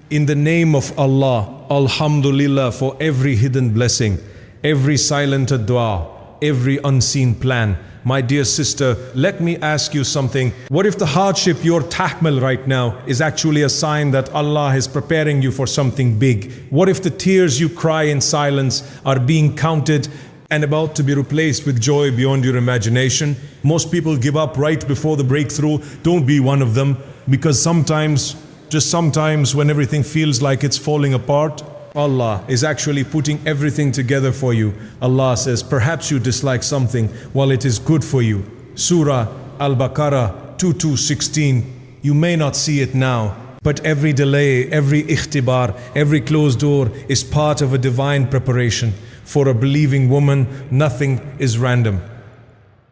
In the name of Allah, Alhamdulillah for every hidden blessing, every silent dua, every unseen plan. My dear sister, let me ask you something. What if the hardship you're tahmil right now is actually a sign that Allah is preparing you for something big? What if the tears you cry in silence are being counted and about to be replaced with joy beyond your imagination? Most people give up right before the breakthrough. Don't be one of them, because sometimes, just sometimes, when everything feels like it's falling apart, Allah is actually putting everything together for you. Allah says, perhaps you dislike something while it is good for you. Surah Al-Baqarah 2216. You may not see it now, but every delay, every ikhtibar, every closed door is part of a divine preparation. For a believing woman, nothing is random.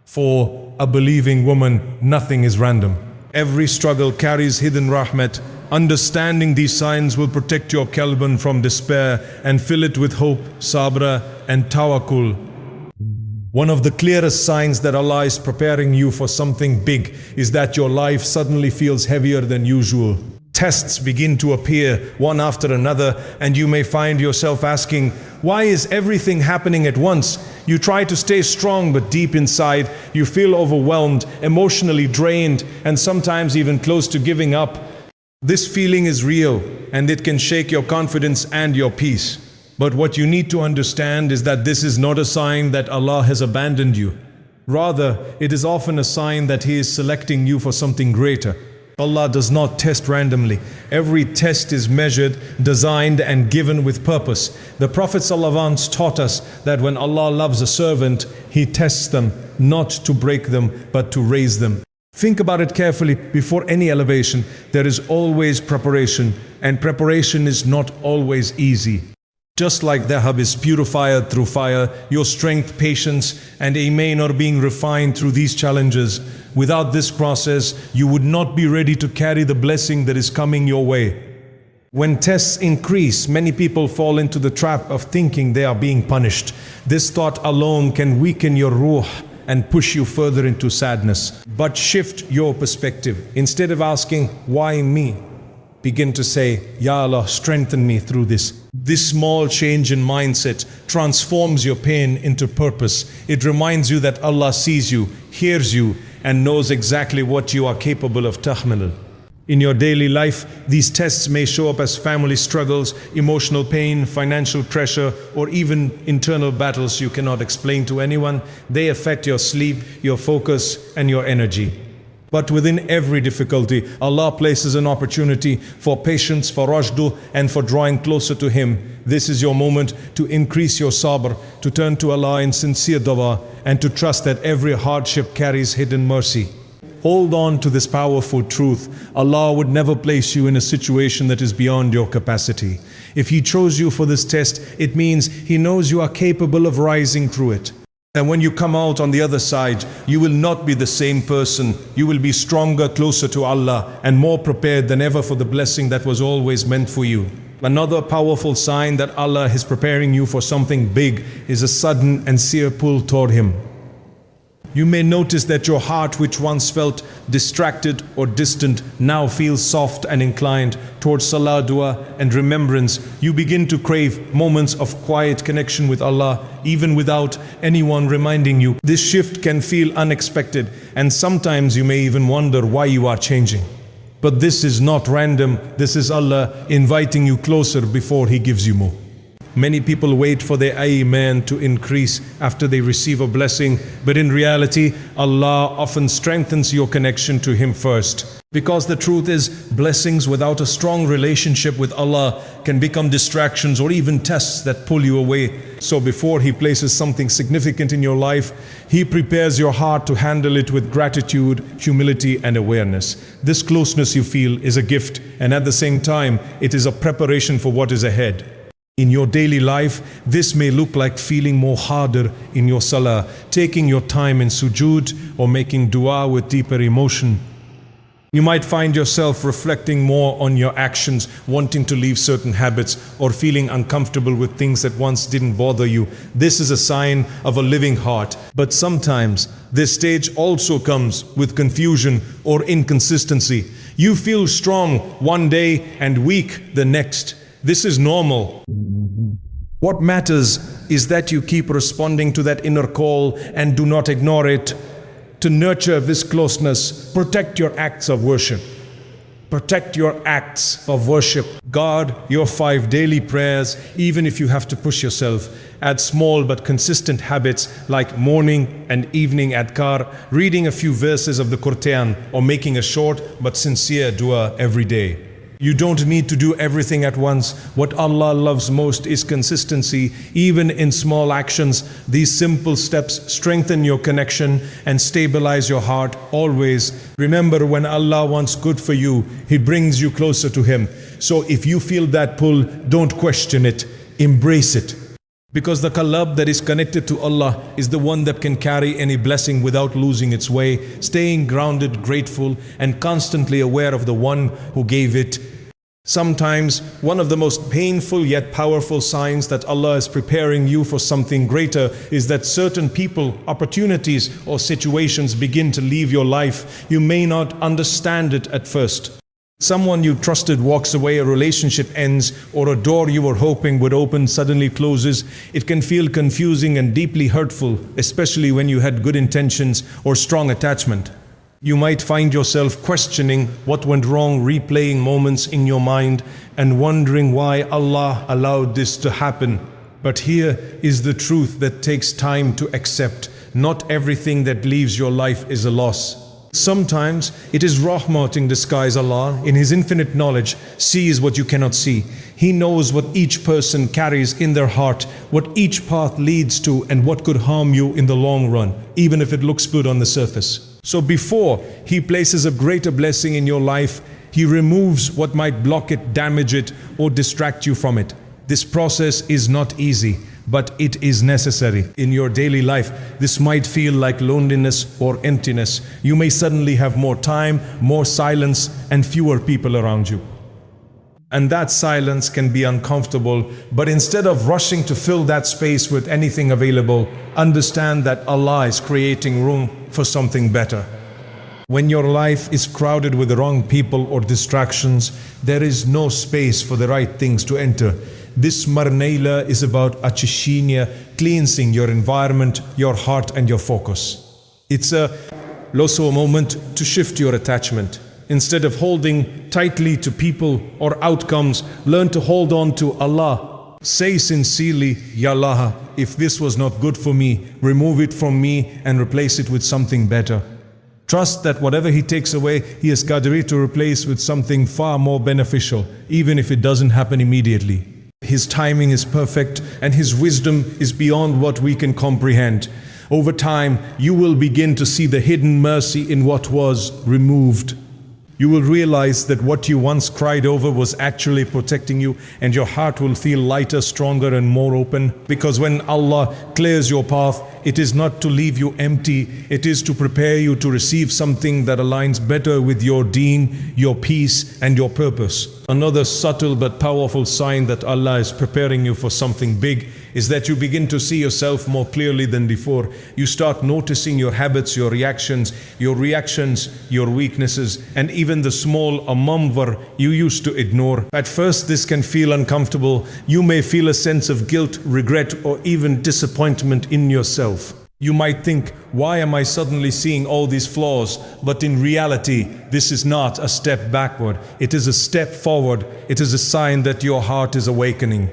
For a believing woman, nothing is random. Every struggle carries hidden rahmat. Understanding these signs will protect your qalban from despair and fill it with hope, sabr and tawakkul. One of the clearest signs that Allah is preparing you for something big is that your life suddenly feels heavier than usual. Tests begin to appear one after another, and you may find yourself asking, why is everything happening at once? You try to stay strong, but deep inside you feel overwhelmed, emotionally drained, and sometimes even close to giving up. This feeling is real, and it can shake your confidence and your peace. But what you need to understand is that this is not a sign that Allah has abandoned you. Rather, it is often a sign that He is selecting you for something greater. Allah does not test randomly. Every test is measured, designed, and given with purpose. The Prophet ﷺ taught us that when Allah loves a servant, He tests them, not to break them, but to raise them. Think about it carefully. Before any elevation, there is always preparation, and preparation is not always easy. Just like dhahab is purified through fire, your strength, patience, and Iman are being refined through these challenges. Without this process, you would not be ready to carry the blessing that is coming your way. When tests increase, many people fall into the trap of thinking they are being punished. This thought alone can weaken your ruh and push you further into sadness. But shift your perspective. Instead of asking, why me? Begin to say, Ya Allah, strengthen me through this. This small change in mindset transforms your pain into purpose. It reminds you that Allah sees you, hears you, and knows exactly what you are capable of tahmil. In your daily life, these tests may show up as family struggles, emotional pain, financial pressure, or even internal battles you cannot explain to anyone. They affect your sleep, your focus, and your energy. But within every difficulty, Allah places an opportunity for patience, for rajdu, and for drawing closer to Him. This is your moment to increase your sabr, to turn to Allah in sincere dua, and to trust that every hardship carries hidden mercy. Hold on to this powerful truth. Allah would never place you in a situation that is beyond your capacity. If He chose you for this test, it means He knows you are capable of rising through it. And when you come out on the other side, you will not be the same person. You will be stronger, closer to Allah, and more prepared than ever for the blessing that was always meant for you. Another powerful sign that Allah is preparing you for something big is a sudden and sincere pull toward Him. You may notice that your heart, which once felt distracted or distant, now feels soft and inclined towards salah, dua, and remembrance. You begin to crave moments of quiet connection with Allah, even without anyone reminding you. This shift can feel unexpected, and sometimes you may even wonder why you are changing. But this is not random. This is Allah inviting you closer before He gives you more. Many people wait for their Iman to increase after they receive a blessing, but in reality, Allah often strengthens your connection to Him first. Because the truth is, blessings without a strong relationship with Allah can become distractions or even tests that pull you away. So before He places something significant in your life, He prepares your heart to handle it with gratitude, humility, and awareness. This closeness you feel is a gift, and at the same time, it is a preparation for what is ahead. In your daily life, this may look like feeling more harder in your salah, taking your time in sujood, or making dua with deeper emotion. You might find yourself reflecting more on your actions, wanting to leave certain habits, or feeling uncomfortable with things that once didn't bother you. This is a sign of a living heart. But sometimes this stage also comes with confusion or inconsistency. You feel strong one day and weak the next. This is normal. What matters is that you keep responding to that inner call and do not ignore it. To nurture this closeness, protect your acts of worship. Protect your acts of worship. Guard your 5 daily prayers, even if you have to push yourself. Add small but consistent habits like morning and evening adhkar, reading a few verses of the Quran, or making a short but sincere dua every day. You don't need to do everything at once. What Allah loves most is consistency, even in small actions. These simple steps strengthen your connection and stabilize your heart always. Remember, when Allah wants good for you, He brings you closer to Him. So if you feel that pull, don't question it, embrace it. Because the qalb that is connected to Allah is the one that can carry any blessing without losing its way, staying grounded, grateful, and constantly aware of the one who gave it. Sometimes one of the most painful yet powerful signs that Allah is preparing you for something greater is that certain people, opportunities, or situations begin to leave your life. You may not understand it at first. Someone you trusted walks away, a relationship ends, or a door you were hoping would open suddenly closes. It can feel confusing and deeply hurtful, especially when you had good intentions or strong attachment. You might find yourself questioning what went wrong, replaying moments in your mind, and wondering why Allah allowed this to happen. But here is the truth that takes time to accept. Not everything that leaves your life is a loss. Sometimes it is Rahmat in disguise. Allah, in His infinite knowledge, sees what you cannot see. He knows what each person carries in their heart, what each path leads to, and what could harm you in the long run, even if it looks good on the surface. So before He places a greater blessing in your life, He removes what might block it, damage it, or distract you from it. This process is not easy, but it is necessary. In your daily life, this might feel like loneliness or emptiness. You may suddenly have more time, more silence, and fewer people around you. And that silence can be uncomfortable, but instead of rushing to fill that space with anything available, understand that Allah is creating room for something better. When your life is crowded with the wrong people or distractions, there is no space for the right things to enter. This Marnaila is about achishiniya, cleansing your environment, your heart, and your focus. It's also a moment to shift your attachment. Instead of holding tightly to people or outcomes, learn to hold on to Allah. Say sincerely, Ya Allah, if this was not good for me, remove it from me and replace it with something better. Trust that whatever He takes away, He has qadri to replace with something far more beneficial, even if it doesn't happen immediately. His timing is perfect and His wisdom is beyond what we can comprehend. Over time, you will begin to see the hidden mercy in what was removed. You will realize that what you once cried over was actually protecting you, and your heart will feel lighter, stronger, and more open. Because when Allah clears your path, it is not to leave you empty, it is to prepare you to receive something that aligns better with your deen, your peace, and your purpose. Another subtle but powerful sign that Allah is preparing you for something big is that you begin to see yourself more clearly than before. You start noticing your habits, your reactions, your weaknesses, and even the small amamvar you used to ignore. At first, this can feel uncomfortable. You may feel a sense of guilt, regret, or even disappointment in yourself. You might think, why am I suddenly seeing all these flaws? But in reality, this is not a step backward. It is a step forward. It is a sign that your heart is awakening.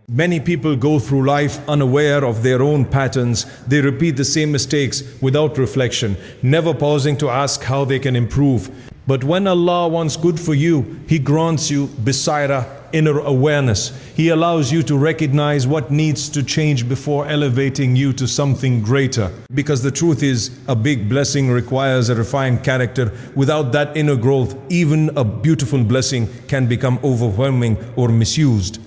Many people go through life unaware of their own patterns. They repeat the same mistakes without reflection, never pausing to ask how they can improve. But when Allah wants good for you, He grants you bisaira, inner awareness. He allows you to recognize what needs to change before elevating you to something greater. Because the truth is, a big blessing requires a refined character. Without that inner growth, even a beautiful blessing can become overwhelming or misused.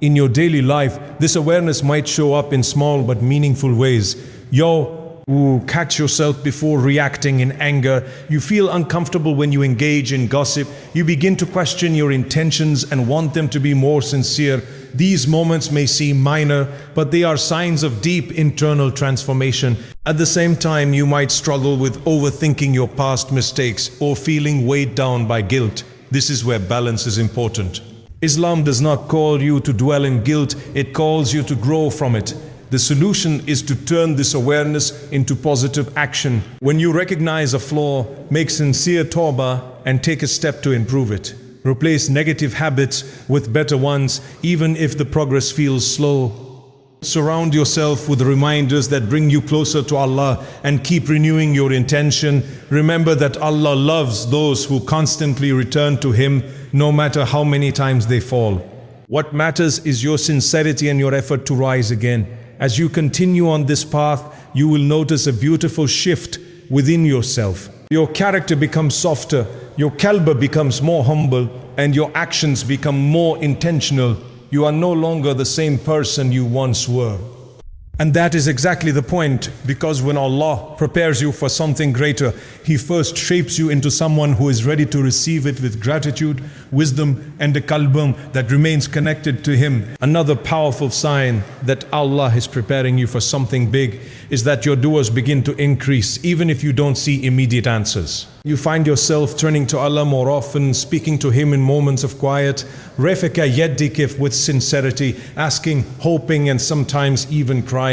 In your daily life, this awareness might show up in small but meaningful ways. Your Catch yourself before reacting in anger. You feel uncomfortable when you engage in gossip. You begin to question your intentions and want them to be more sincere. These moments may seem minor, but they are signs of deep internal transformation. At the same time, you might struggle with overthinking your past mistakes or feeling weighed down by guilt. This is where balance is important. Islam does not call you to dwell in guilt, it calls you to grow from it. The solution is to turn this awareness into positive action. When you recognize a flaw, make sincere tawbah and take a step to improve it. Replace negative habits with better ones, even if the progress feels slow. Surround yourself with reminders that bring you closer to Allah and keep renewing your intention. Remember that Allah loves those who constantly return to Him, no matter how many times they fall. What matters is your sincerity and your effort to rise again. As you continue on this path, you will notice a beautiful shift within yourself. Your character becomes softer, your qalb becomes more humble, and your actions become more intentional. You are no longer the same person you once were. And that is exactly the point, because when Allah prepares you for something greater, He first shapes you into someone who is ready to receive it with gratitude, wisdom, and a qalb that remains connected to Him. Another powerful sign that Allah is preparing you for something big is that your du'as begin to increase, even if you don't see immediate answers. You find yourself turning to Allah more often, speaking to Him in moments of quiet, refika yaddikif with sincerity, asking, hoping, and sometimes even crying.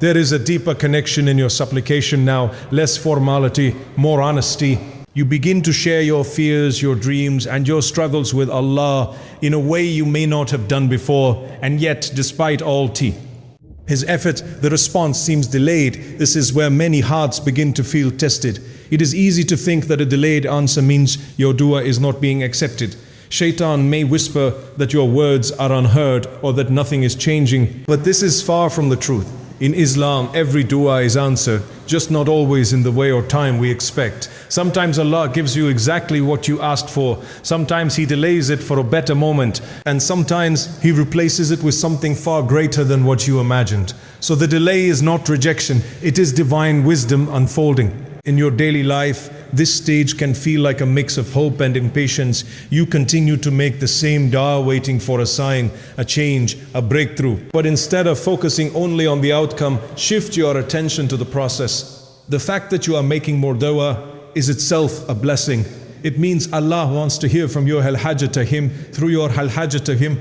There is a deeper connection in your supplication now, less formality, more honesty. You begin to share your fears, your dreams, and your struggles with Allah in a way you may not have done before, and yet, despite all His effort, the response seems delayed. This is where many hearts begin to feel tested. It is easy to think that a delayed answer means your dua is not being accepted. Shaitan may whisper that your words are unheard or that nothing is changing, but this is far from the truth. In Islam, every dua is answered, just not always in the way or time we expect. Sometimes Allah gives you exactly what you asked for. Sometimes He delays it for a better moment. And sometimes He replaces it with something far greater than what you imagined. So the delay is not rejection, it is divine wisdom unfolding. In your daily life, this stage can feel like a mix of hope and impatience. You continue to make the same dua, waiting for a sign, a change, a breakthrough. But instead of focusing only on the outcome, shift your attention to the process. The fact that you are making more dua is itself a blessing. It means Allah wants to hear from your hal-hajah to Him, through your hal-hajah to Him.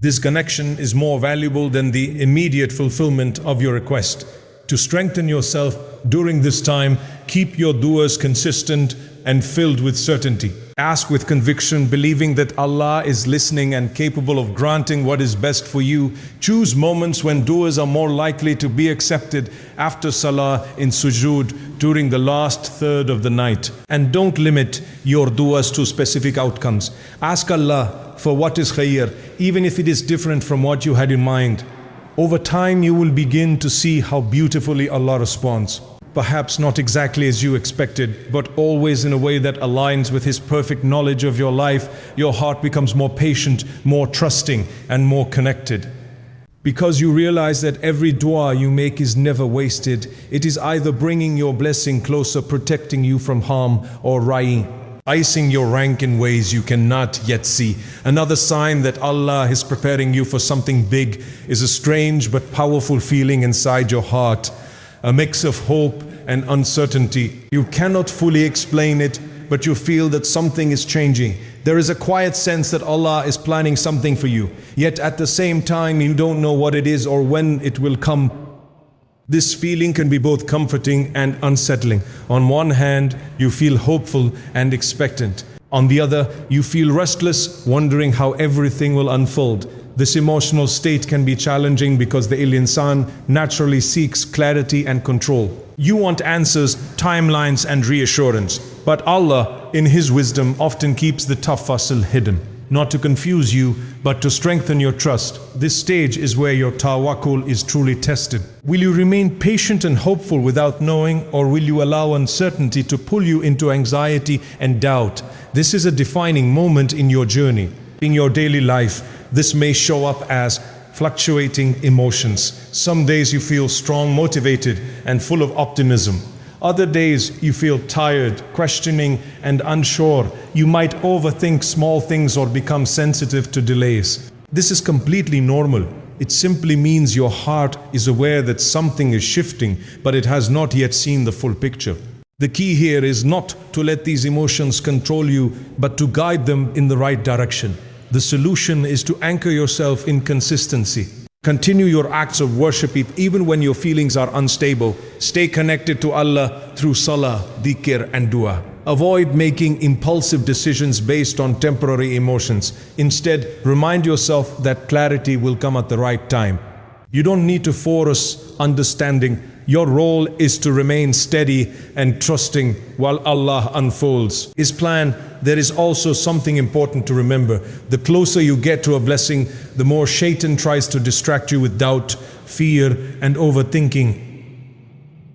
This connection is more valuable than the immediate fulfillment of your request. To strengthen yourself during this time, keep your du'as consistent and filled with certainty. Ask with conviction, believing that Allah is listening and capable of granting what is best for you. Choose moments when du'as are more likely to be accepted: after salah, in sujood, during the last third of the night. And don't limit your du'as to specific outcomes. Ask Allah for what is khair, even if it is different from what you had in mind. Over time, you will begin to see how beautifully Allah responds. Perhaps not exactly as you expected, but always in a way that aligns with His perfect knowledge of your life. Your heart becomes more patient, more trusting, and more connected. Because you realize that every dua you make is never wasted. It is either bringing your blessing closer, protecting you from harm, or icing your rank in ways you cannot yet see. Another sign that Allah is preparing you for something big is a strange but powerful feeling inside your heart, a mix of hope and uncertainty. You cannot fully explain it, but you feel that something is changing. There is a quiet sense that Allah is planning something for you, yet at the same time you don't know what it is or when it will come. This feeling can be both comforting and unsettling. On one hand, you feel hopeful and expectant. On the other, you feel restless, wondering how everything will unfold. This emotional state can be challenging because the insan naturally seeks clarity and control. You want answers, timelines, and reassurance. But Allah, in His wisdom, often keeps the tafasil hidden. Not to confuse you, but to strengthen your trust. This stage is where your tawakkul is truly tested. Will you remain patient and hopeful without knowing, or will you allow uncertainty to pull you into anxiety and doubt? This is a defining moment in your journey. In your daily life, this may show up as fluctuating emotions. Some days you feel strong, motivated, and full of optimism. Other days you feel tired, questioning, and unsure. You might overthink small things or become sensitive to delays. This is completely normal. It simply means your heart is aware that something is shifting, but it has not yet seen the full picture. The key here is not to let these emotions control you, but to guide them in the right direction. The solution is to anchor yourself in consistency. Continue your acts of worship even when your feelings are unstable. Stay connected to Allah through salah, dhikr, and dua. Avoid making impulsive decisions based on temporary emotions. Instead, remind yourself that clarity will come at the right time. You don't need to force understanding. Your role is to remain steady and trusting while Allah unfolds His plan. There is also something important to remember. The closer you get to a blessing, the more Shaitan tries to distract you with doubt, fear, and overthinking.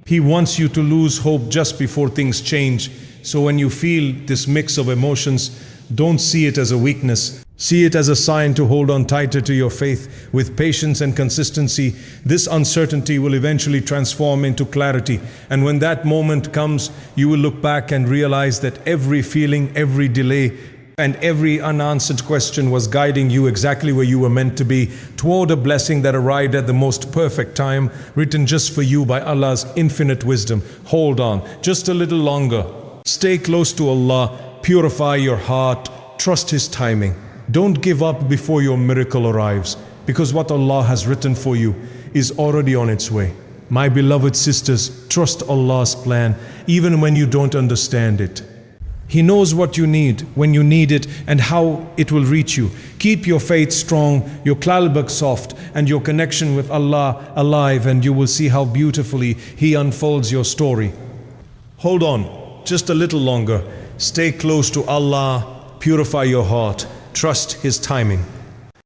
He wants you to lose hope just before things change. So when you feel this mix of emotions, don't see it as a weakness. See it as a sign to hold on tighter to your faith. With patience and consistency, this uncertainty will eventually transform into clarity. And when that moment comes, you will look back and realize that every feeling, every delay, and every unanswered question was guiding you exactly where you were meant to be, toward a blessing that arrived at the most perfect time, written just for you by Allah's infinite wisdom. Hold on, just a little longer. Stay close to Allah, purify your heart, trust His timing. Don't give up before your miracle arrives, because what Allah has written for you is already on its way. My beloved sisters, trust Allah's plan, even when you don't understand it. He knows what you need, when you need it, and how it will reach you. Keep your faith strong, your qalb soft, and your connection with Allah alive, and you will see how beautifully He unfolds your story. Hold on, just a little longer. Stay close to Allah, purify your heart, trust His timing.